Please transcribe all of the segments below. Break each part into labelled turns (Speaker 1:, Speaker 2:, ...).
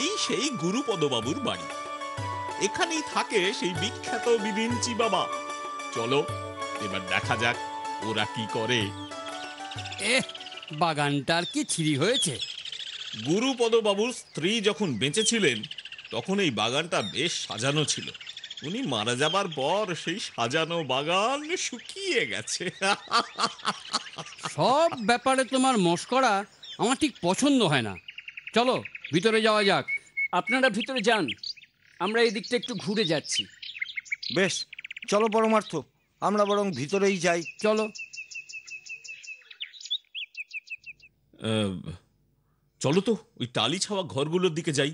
Speaker 1: এই সেই গুরুপদবাবুর বাড়ি। এখানেই থাকে সেই বিখ্যাত বিরিঞ্চি বাবা। চলো এবার দেখা যাক ওরা কি করে।
Speaker 2: বাগানটার কি ছিঁড়ি হয়েছে?
Speaker 1: গুরুপদবাবুর স্ত্রী যখন বেঁচে ছিলেন তখন এই বাগানটা বেশ সাজানো ছিল। উনি মারা যাবার পর সেই সাজানো বাগান শুকিয়ে গেছে।
Speaker 2: সব ব্যাপারে তোমার মশকরা আমার ঠিক পছন্দ হয় না। চলো ভিতরে যাওয়া যাক।
Speaker 3: আপনারা ভিতরে যান, আমরা এই দিকটা একটু ঘুরে যাচ্ছি।
Speaker 4: বেশ, চলো পরমার্থ, আমরা বরং ভিতরেই যাই।
Speaker 2: চলো।
Speaker 1: চলো তো ওই টালি ছাওয়া ঘরগুলোর দিকে যাই।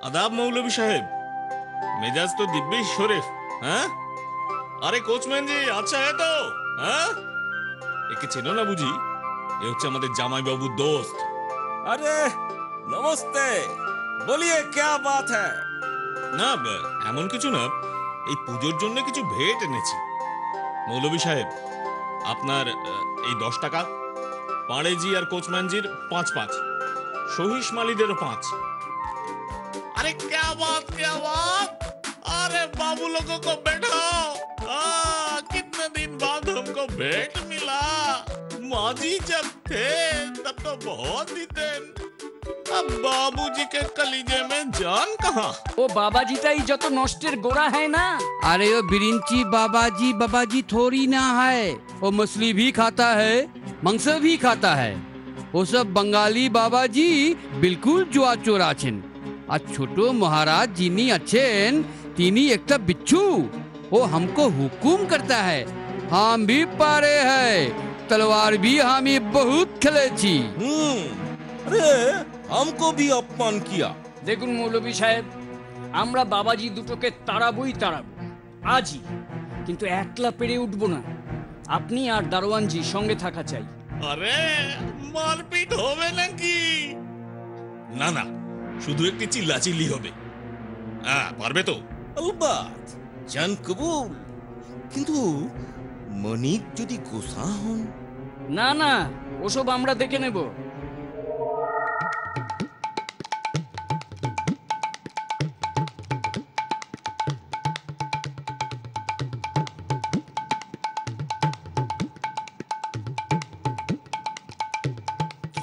Speaker 1: আদাব মৌলভী সাহেব, মেজাজ তো দিব্যি শরীফ। হ্যাঁ, আরে কোচম্যান জি, আচ্ছা হ্যাঁ তো, হ্যাঁ একে চেনো না বুঝি? এ হচ্ছে আমাদের জামাইবাবুর দোস্ত।
Speaker 5: अरे नमस्ते, बोलिए क्या बात है?
Speaker 1: না এমন কিছু না, এই পুজোর জন্য কিছু ভেট এনেছি। মৌলভী সাহেব, আপনার এই 10 টাকা, পাড়েজি আর কোচম্যানজির 5-5, সহিস মালিদেরও 5। अरे क्या बात, क्या बात! अरे बाबू लोगों को बैठाओ। कितने दिन बाद हमको भेंट मिला। माजी जब थे तब तो बहुत ही थे, अब बाबूजी के कलीजे में जान कहाँ।
Speaker 3: ও বাবাজিটাই যত নষ্টের গোড়া है ना।
Speaker 2: अरे वो बिरिंची बाबाजी थोड़ी ना है। वो मछली भी खाता है, मांस भी खाता है। वो सब बंगाली बाबाजी बिल्कुल जुआ चोर आছেন। আর ছোট মহারাজ যিনি আছেন তিনি একটা বিচ্ছু। वो हमको हुकुम करता है, हम भी पारे हैं, तलवार भी हमें बहुत खेलेছি।
Speaker 5: अरे हमको भी अपमान किया।
Speaker 3: দেখুন মৌলভী সাহেব, আমরা বাবাজি দুটোকে তাড়াবই তাড়াবো আজই, কিন্তু একলা পেরে উঠবো না। আপনি আর দারোয়ানজি সঙ্গে থাকা চাই।
Speaker 1: আরে মারপিট হবে নাকি? না না, শুধু একটি চিল্লাচিল্লি হবে। পারবে তো?
Speaker 5: अलबत, जान कबूल। কিন্তু মনিক যদি গোসা হন?
Speaker 3: না না, ওসব আমরা দেখে নেব।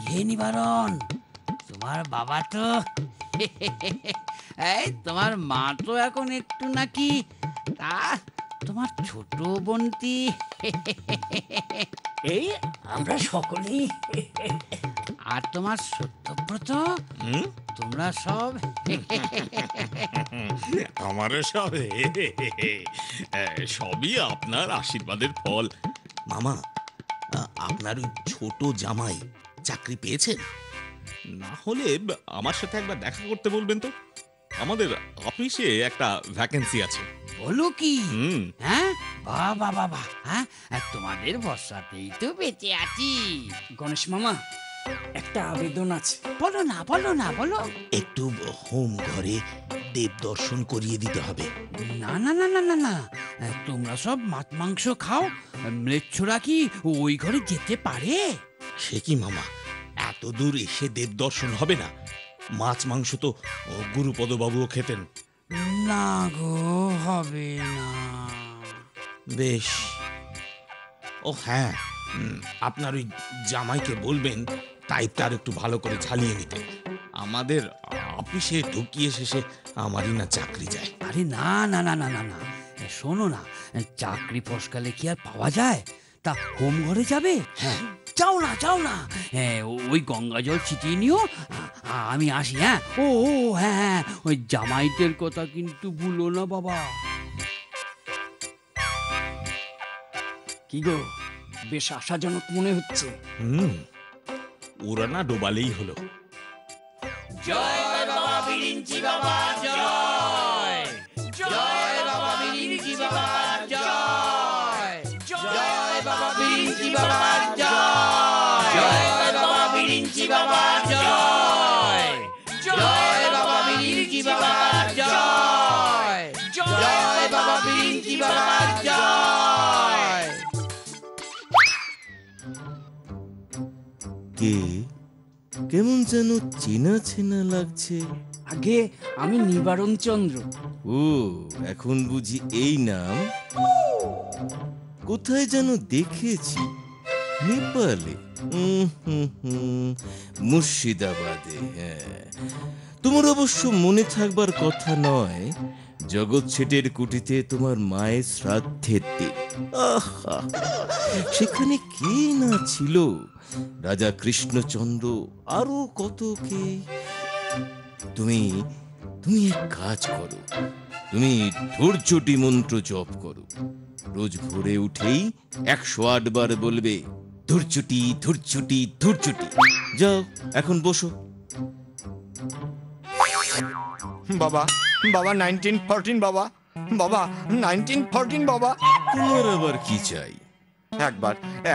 Speaker 2: কে নিবারণ, তোমার বাবা তো এই তোমার মা তো এখন একটু নাকি, তা তোমার ছোট বোনটি
Speaker 3: এই আমরা সকলেই,
Speaker 2: আর তোমার সত্যব্রত, তোমরা সব
Speaker 1: আমারও সব সবই আপনার আশীর্বাদের ফল। মামা, আপনার ওই ছোট জামাই চাকরি পেয়েছেন? না হলে আমার সাথে একবার দেখা করতে বলবেন তো। আমাদের অফিসে একটা ভ্যাকেন্সি আছে।
Speaker 2: বলো কি? হ্যাঁ, বাবা বাবা, হ্যাঁ তোমাদের ভরসাতেই তো বেঁচে আছি।
Speaker 3: গণেশ মামা, একটা আবেদন আছে।
Speaker 2: বলো না বলো।
Speaker 1: একটু হোম ঘরে দেব দর্শন করিয়ে দিতে হবে।
Speaker 2: না না না না না না, তোমরা সব মাছ মাংস খাও, ম্লেচ্ছরা কি ওই ঘরে যেতে পারে?
Speaker 1: সে কি মামা, এত দূর এসে দেব দর্শন হবে না? মাছ মাংস তো গুরুপদবাবুও খেতেন।
Speaker 2: না গো, হবে না।
Speaker 1: বেশ, ও হ্যাঁ, আপনার ওই জামাইকে বলবেন টাইপটা আর একটু ভালো করে ঝালিয়ে নিতে। আমাদের অফিসে ঢুকিয়ে শেষে আমারই না চাকরি যায়।
Speaker 2: আরে না না না না না না, শোনো না, চাকরি ফসকালে কি আর পাওয়া যায়? তা হোম ঘরে যাবে? হ্যাঁ, যাও না, ওই গঙ্গা জল ছিটিয়ে নিও, আমি আসি। হ্যাঁ, ও হ্যাঁ, ওই জামাইদের কথা কিন্তু ভুলো না বাবা।
Speaker 3: কি গো, বেশ আশাজনক মনে হচ্ছে।
Speaker 1: ওরা না ডোবালেই হলো।
Speaker 2: জয় বাবা বিরিঞ্চি বাবা, জয় জয় বাবা বিরিঞ্চি বাবা, জয় জয় বাবা বিরিঞ্চি বাবা, জয় বাবা বিরিঞ্চি বাবা, জয় জয় বাবা বিরিঞ্চি বাবা, জয়
Speaker 5: কে? কেমন যেন চেনা চেনা লাগছে।
Speaker 3: আগে আমি নিবারণ চন্দ্র।
Speaker 5: ও, এখন বুঝি এই নাম? কোথায় যেন দেখেছি, নেপালে, মুর্শিদাবাদে। হ্যাঁ, তোমার অবশ্য মনে থাকবার কথা নয়, জগৎ শেঠের কুটিতে তোমার মায়ের শ্রাদ্ধের দিন। আহা, সেখানে কে না ছিল? রাজা কৃষ্ণচন্দ্র, আরো কত কে। তুমি তুমি এক কাজ করো, তুমি ধৈর্যটি মন্ত্র জপ করো। রোজ ভোরে উঠেই 108 বার বলবে, ধৈর্যটি ধৈর্যটি ধৈর্যটি। যাও, এখন বসো।
Speaker 4: বাবা, বাবা 1914 বাবা, বাবা 1914 বাবা।
Speaker 5: তোমার আবার কি চাই?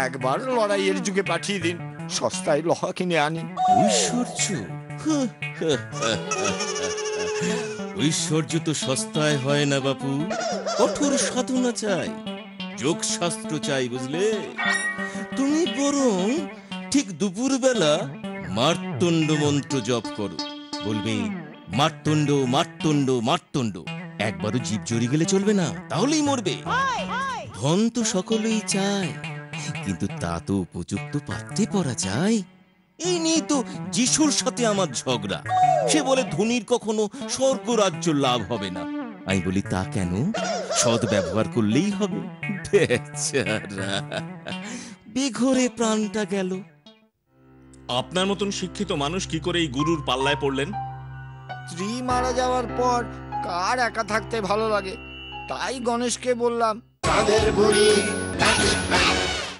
Speaker 4: একবার লড়াইয়ের যুগে পাঠিয়ে দিন, সস্তায় লোহা কিনে আনি।
Speaker 5: ঐশ্বর্য? ঐশ্বর্য তো সস্তায় হয় না বাপু, কঠোর সাধনা চাই, যোগশাস্ত্র চাই, বুঝলে? তুমি বরং ঠিক দুপুরবেলা মার্তণ্ড মন্ত্র জপ করো। বলবে, মার্তণ্ড মার্তণ্ড মার্তণ্ড। একবারও জীব জড়ি গেলে চলবে না, তাহলেই মরবে। ধন তো সকলেই চায়, কিন্তু তা তো উপযুক্ত পাত্রে পড়া যায়। এই নিয়ে তো যিশুর সাথে আমার ঝগড়া। সে বলে ধনীর কখনো স্বর্গ রাজ্য লাভ হবে না। আমি বলি, তা কেন? সৎ ব্যবহার করলেই হবে। বেচারা, বেঘরে প্রাণটা গেল।
Speaker 1: আপনার মতন শিক্ষিত মানুষ কি করে এই গুরুর পাল্লায় পড়লেন?
Speaker 4: স্ত্রী মারা যাওয়ার পর কার একা থাকতে ভালো লাগে, তাই গণেশকে বললাম,
Speaker 6: তাদের বুড়ি